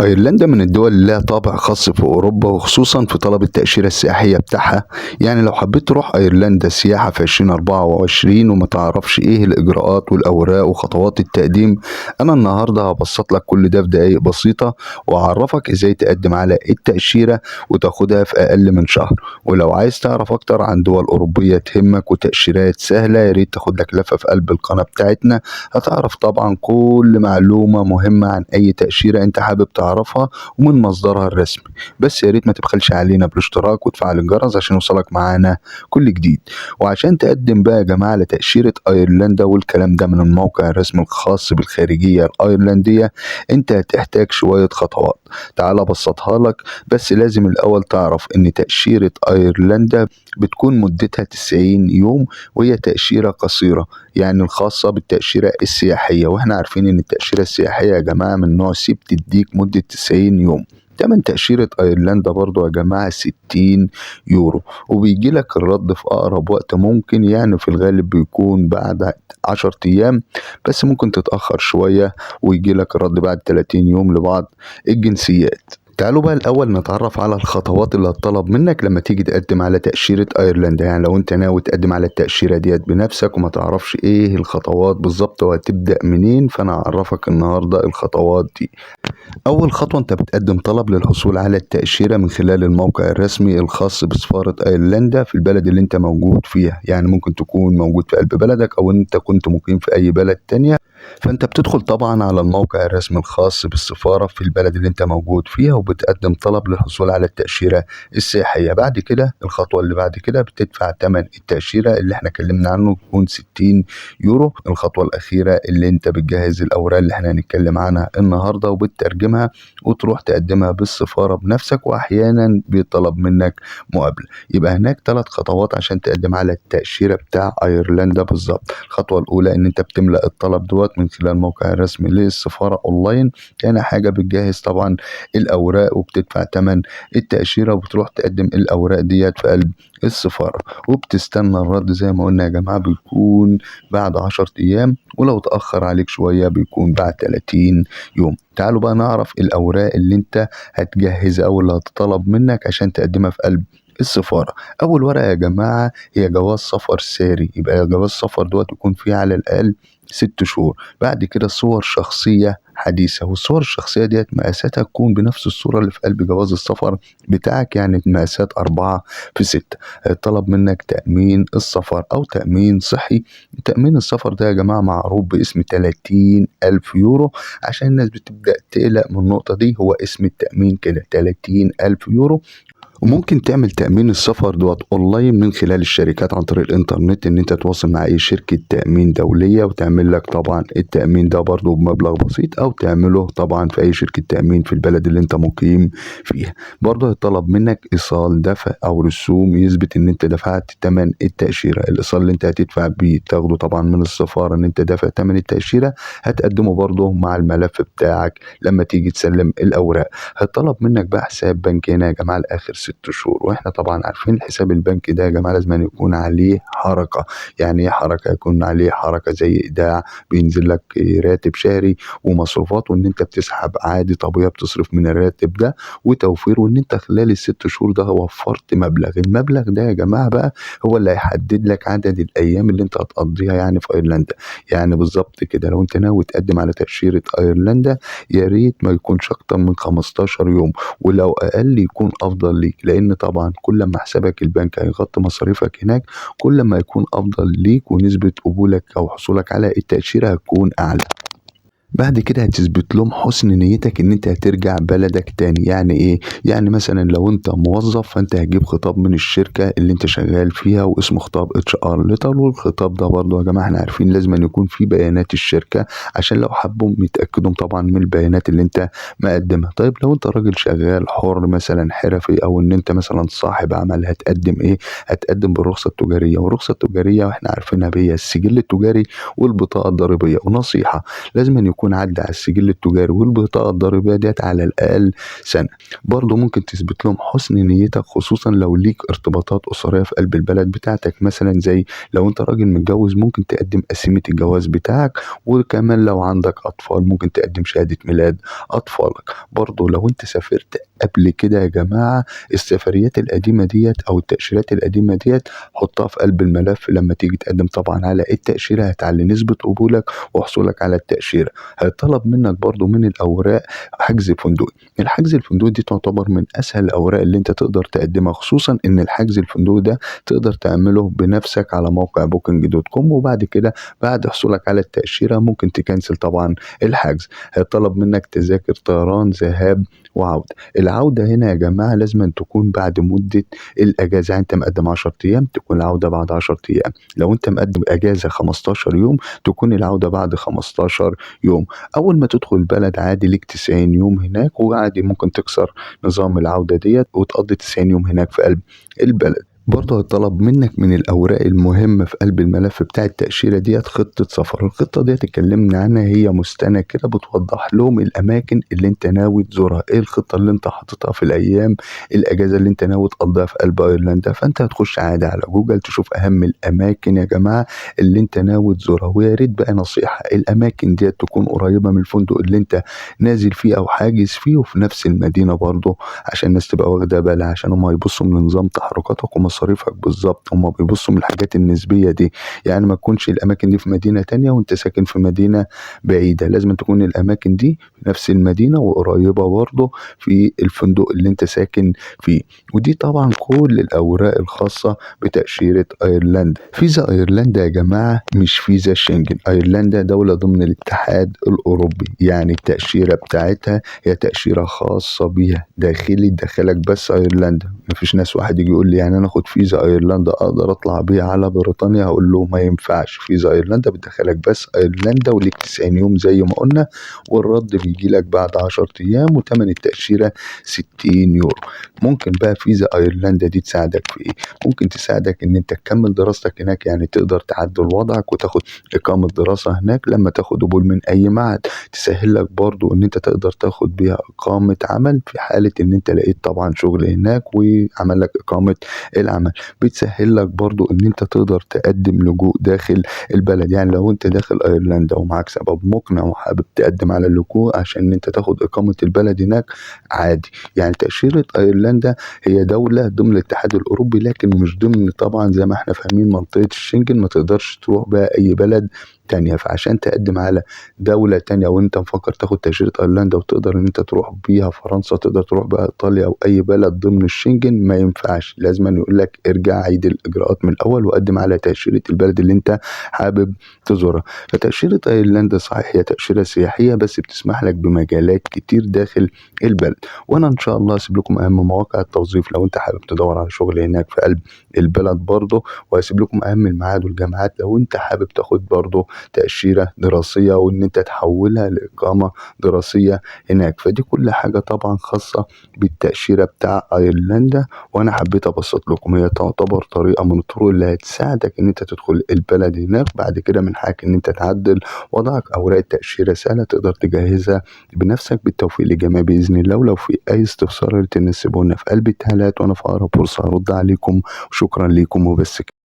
أيرلندا من الدول اللي لها طابع خاص في أوروبا وخصوصا في طلب التأشيرة السياحية بتاعها. يعني لو حبيت تروح أيرلندا سياحة في 2024 وما تعرفش إيه الإجراءات والأوراق وخطوات التقديم، أنا النهاردة هبسط لك كل ده في دقايق بسيطة وأعرفك إزاي تقدم على التأشيرة وتاخدها في أقل من شهر. ولو عايز تعرف أكتر عن دول أوروبية تهمك وتأشيرات سهلة، ياريت تاخد لك لفة في قلب القناة بتاعتنا. هتعرف طبعا كل معلومة مهمة عن أي تأشيرة أنت حابب تعرفها ومن مصدرها الرسمي. بس يا ريت ما تبخلش علينا بالاشتراك وتفعل الجرس عشان يوصلك معانا كل جديد. وعشان تقدم بقى يا جماعة لتأشيرة أيرلندا والكلام ده من الموقع الرسمي الخاص بالخارجية الأيرلندية، أنت هتحتاج شوية خطوات. تعال أبسطها لك. بس لازم الأول تعرف إن تأشيرة أيرلندا بتكون مدتها 90 يوم، وهي تأشيرة قصيرة، يعني الخاصة بالتأشيرة السياحية. واحنا عارفين ان التأشيرة السياحية يا جماعة من نوع سي بتديك مدة 90 يوم. تمن تأشيرة أيرلندا برضو يا جماعة 60 يورو، وبيجي لك الرد في أقرب وقت ممكن. يعني في الغالب بيكون بعد 10 أيام، بس ممكن تتأخر شوية ويجي لك الرد بعد 30 يوم لبعض الجنسيات. تعالوا بقى الأول نتعرف على الخطوات اللي هتطلب منك لما تيجي تقدم على تأشيرة أيرلندا. يعني لو أنت ناوي تقدم على التأشيرة ديت بنفسك وما تعرفش إيه الخطوات بالظبط وهتبدأ منين، فأنا هعرفك النهاردة الخطوات دي. أول خطوة، أنت بتقدم طلب للحصول على التأشيرة من خلال الموقع الرسمي الخاص بسفارة أيرلندا في البلد اللي أنت موجود فيها. يعني ممكن تكون موجود في قلب بلدك أو أنت كنت مقيم في أي بلد تانية. فانت بتدخل طبعا على الموقع الرسمي الخاص بالسفارة في البلد اللي انت موجود فيها وبتقدم طلب للحصول على التأشيرة السياحية. بعد كده الخطوة اللي بعد كده بتدفع ثمن التأشيرة اللي احنا اتكلمنا عنه، يكون 60 يورو. الخطوة الأخيرة اللي انت بتجهز الأوراق اللي احنا هنتكلم عنها النهاردة وبتترجمها وتروح تقدمها بالسفارة بنفسك، وأحيانا بيطلب منك مقابلة. يبقى هناك 3 خطوات عشان تقدم على التأشيرة بتاع أيرلندا بالظبط. الخطوة الأولى إن أنت بتملأ الطلب دوت من خلال الموقع الرسمي للسفارة أونلاين. تاني حاجة بتجهز طبعا الأوراق وبتدفع تمن التأشيرة وبتروح تقدم الأوراق ديت في قلب السفارة، وبتستنى الرد. زي ما قلنا يا جماعة بيكون بعد 10 أيام، ولو تأخر عليك شوية بيكون بعد 30 يوم. تعالوا بقى نعرف الأوراق اللي أنت هتجهزها أو اللي هتطلب منك عشان تقدمها في قلب السفارة. أول ورقة يا جماعة هي جواز سفر ساري. يبقى جواز سفر دوت يكون فيه على الأقل 6 شهور. بعد كده صور شخصية حديثة، والصور الشخصية ديت مقاساتها تكون بنفس الصورة اللي في قلب جواز السفر بتاعك، يعني مقاسات 4 في 6. طلب منك تأمين السفر أو تأمين صحي. تأمين السفر ده يا جماعة معروف باسم 30,000 يورو. عشان الناس بتبدأ تقلق من النقطة دي، هو اسم التأمين كده 30,000 يورو. وممكن تعمل تأمين السفر دوت أونلاين من خلال الشركات عن طريق الإنترنت، إن أنت تواصل مع أي شركة تأمين دولية وتعمل لك طبعا التأمين ده برضه بمبلغ بسيط، أو تعمله طبعا في أي شركة تأمين في البلد اللي أنت مقيم فيها. برضه هيطلب منك إيصال دفع أو رسوم يثبت إن أنت دفعت تمن التأشيرة. الإيصال اللي أنت هتدفع بيه تاخده طبعا من السفارة إن أنت دافع تمن التأشيرة، هتقدمه برضه مع الملف بتاعك لما تيجي تسلم الأوراق. هيطلب منك بقى حساب بنكي هنا يا جماعة لآخر 6 شهور. واحنا طبعا عارفين الحساب البنكي ده يا جماعة لازم يكون عليه حركة. يعني ايه حركة؟ يكون عليه حركة زي ايداع، بينزل لك راتب شهري ومصروفات، وان انت بتسحب عادي طبيعي بتصرف من الراتب ده، وتوفير، وان انت خلال ال6 شهور ده وفرت مبلغ. المبلغ ده يا جماعة بقى هو اللي هيحدد لك عدد الايام اللي انت هتقضيها يعني في ايرلندا. يعني بالظبط كده لو انت ناوي تقدم على تأشيرة ايرلندا، يا ريت ما يكونش اكتر من 15 يوم، ولو اقل يكون افضل ليك. لان طبعا كل ما حسابك البنك هيغطي مصاريفك هناك، كل ما يكون افضل ليك ونسبة قبولك او حصولك على التأشيرة هتكون اعلى. بعد كده هتثبت لهم حسن نيتك ان انت هترجع بلدك تاني. يعني ايه؟ يعني مثلا لو انت موظف فانت هتجيب خطاب من الشركة اللي انت شغال فيها واسمه خطاب HR ليتر. والخطاب ده برضه يا جماعة احنا عارفين لازم أن يكون فيه بيانات الشركة عشان لو حبوا يتأكدوا طبعا من البيانات اللي انت مقدمها. طيب لو انت راجل شغال حر مثلا حرفي، او ان انت مثلا صاحب عمل، هتقدم ايه؟ هتقدم بالرخصة التجارية. والرخصة التجارية واحنا عارفينها هي السجل التجاري والبطاقة الضريبية. ونصيحة، لازم أن يكون يكون عدى على السجل التجاري والبطاقة الضريبية ديت على الأقل سنة. برضه ممكن تثبت لهم حسن نيتك، خصوصا لو ليك ارتباطات أسرية في قلب البلد بتاعتك، مثلا زي لو انت راجل متجوز ممكن تقدم قسيمة الجواز بتاعك، وكمان لو عندك أطفال ممكن تقدم شهادة ميلاد أطفالك. برضه لو انت سافرت قبل كده يا جماعة، السفريات القديمة ديت أو التأشيرات القديمة ديت حطها في قلب الملف لما تيجي تقدم طبعا على التأشيرة، هتعلي نسبة قبولك وحصولك على التأشيرة. هيطلب منك برضو من الأوراق حجز فندقي. الحجز الفندقي دي تعتبر من أسهل الأوراق اللي أنت تقدر تقدمها، خصوصا إن الحجز الفندقي ده تقدر تعمله بنفسك على موقع بوكينج دوت كوم، وبعد كده بعد حصولك على التأشيرة ممكن تكنسل طبعا الحجز. هيطلب منك تذاكر طيران ذهاب وعودة. العودة هنا يا جماعة لازم أن تكون بعد مدة الأجازة، يعني أنت مقدم 10 أيام تكون العودة بعد 10 أيام، لو أنت مقدم أجازة 15 يوم تكون العودة بعد 15 يوم. أول ما تدخل البلد عادي ليك 90 يوم هناك، وعادي ممكن تكسر نظام العودة ديت وتقضي 90 يوم هناك في قلب البلد. برضه هيطلب منك من الأوراق المهمة في قلب الملف بتاع التأشيرة ديت خطة سفر. الخطة ديت اتكلمنا عنها، هي مستند كده بتوضح لهم الأماكن اللي انت ناوي تزورها، ايه الخطة اللي انت حاططها في الأيام الأجازة اللي انت ناوي تقضيها في قلب أيرلندا. فانت هتخش عادي على جوجل تشوف أهم الأماكن يا جماعة اللي انت ناوي تزورها. ويا ريت بقى نصيحة، الأماكن ديت تكون قريبة من الفندق اللي انت نازل فيه أو حاجز فيه، وفي نفس المدينة برضه، عشان الناس تبقى واخدة بالها، عشان هما يبصوا من نظام تحركاتك ومصاريفك بالظبط، هما بيبصوا من الحاجات النسبية دي. يعني ما تكونش الأماكن دي في مدينة تانية وأنت ساكن في مدينة بعيدة، لازم تكون الأماكن دي في نفس المدينة وقريبة برضه في الفندق اللي أنت ساكن فيه. ودي طبعا كل الأوراق الخاصة بتأشيرة أيرلندا. فيزا أيرلندا يا جماعة مش فيزا شنجن، أيرلندا دولة ضمن الاتحاد الأوروبي، يعني التأشيرة بتاعتها هي تأشيرة خاصة بيها، داخلي داخلك بس أيرلندا. مفيش ناس واحد يجي يقول لي يعني أنا أخد فيزا أيرلندا أقدر أطلع بيها على بريطانيا، هقول له ما ينفعش. فيزا أيرلندا بتدخلك بس أيرلندا وليك 90 يوم زي ما قلنا، والرد بيجي لك بعد 10 أيام، وتمن التأشيرة 60 يورو. ممكن بقى فيزا أيرلندا دي تساعدك في إيه؟ ممكن تساعدك إن أنت تكمل دراستك هناك، يعني تقدر تعدل وضعك وتاخد إقامة دراسة هناك لما تاخد قبول من أي معهد. تسهل لك برضو إن أنت تقدر تاخد بيها إقامة عمل في حالة إن أنت لقيت طبعا شغل هناك وعمل لك إقامة العمل. بتسهل لك برضو إن أنت تقدر تقدم لجوء داخل البلد، يعني لو أنت داخل أيرلندا ومعاك سبب مقنع وحابب تقدم على اللجوء عشان إن أنت تاخد إقامة البلد هناك عادي. يعني تأشيرة أيرلندا هي دولة ضمن الاتحاد الأوروبي، لكن مش ضمن طبعا زي ما احنا فاهمين منطقة الشنجن، ما تقدرش تروح بقى أي بلد تانية. فعشان تقدم على دولة تانية وانت مفكر تاخد تأشيرة أيرلندا وتقدر ان انت تروح بيها فرنسا، تقدر تروح بقى إيطاليا أو أي بلد ضمن الشنجن، ما ينفعش. لازم يقول لك ارجع عيد الإجراءات من الأول وقدم على تأشيرة البلد اللي انت حابب تزورها. فتأشيرة أيرلندا صحيح هي تأشيرة سياحية، بس بتسمح لك بمجالات كتير داخل البلد. وانا ان شاء الله هسيب لكم اهم مواقع التوظيف لو انت حابب تدور على شغل هناك في قلب البلد برضه، وهسيب لكم اهم الميعاد والجامعات لو انت حابب تاخد برضه تأشيرة دراسية وإن أنت تحولها لإقامة دراسية هناك. فدي كل حاجة طبعا خاصة بالتأشيرة بتاع أيرلندا، وأنا حبيت أبسط لكم. هي تعتبر طريقة من الطرق اللي هتساعدك إن أنت تدخل البلد هناك. بعد كده من حقك إن أنت تعدل وضعك، أوراق التأشيرة سهلة تقدر تجهزها بنفسك. بالتوفيق للجميع بإذن الله، ولو في أي استفسار تنسبونا في قلب التعليقات وأنا في أقرب فرصة هرد عليكم. وشكرا لكم وبس كده.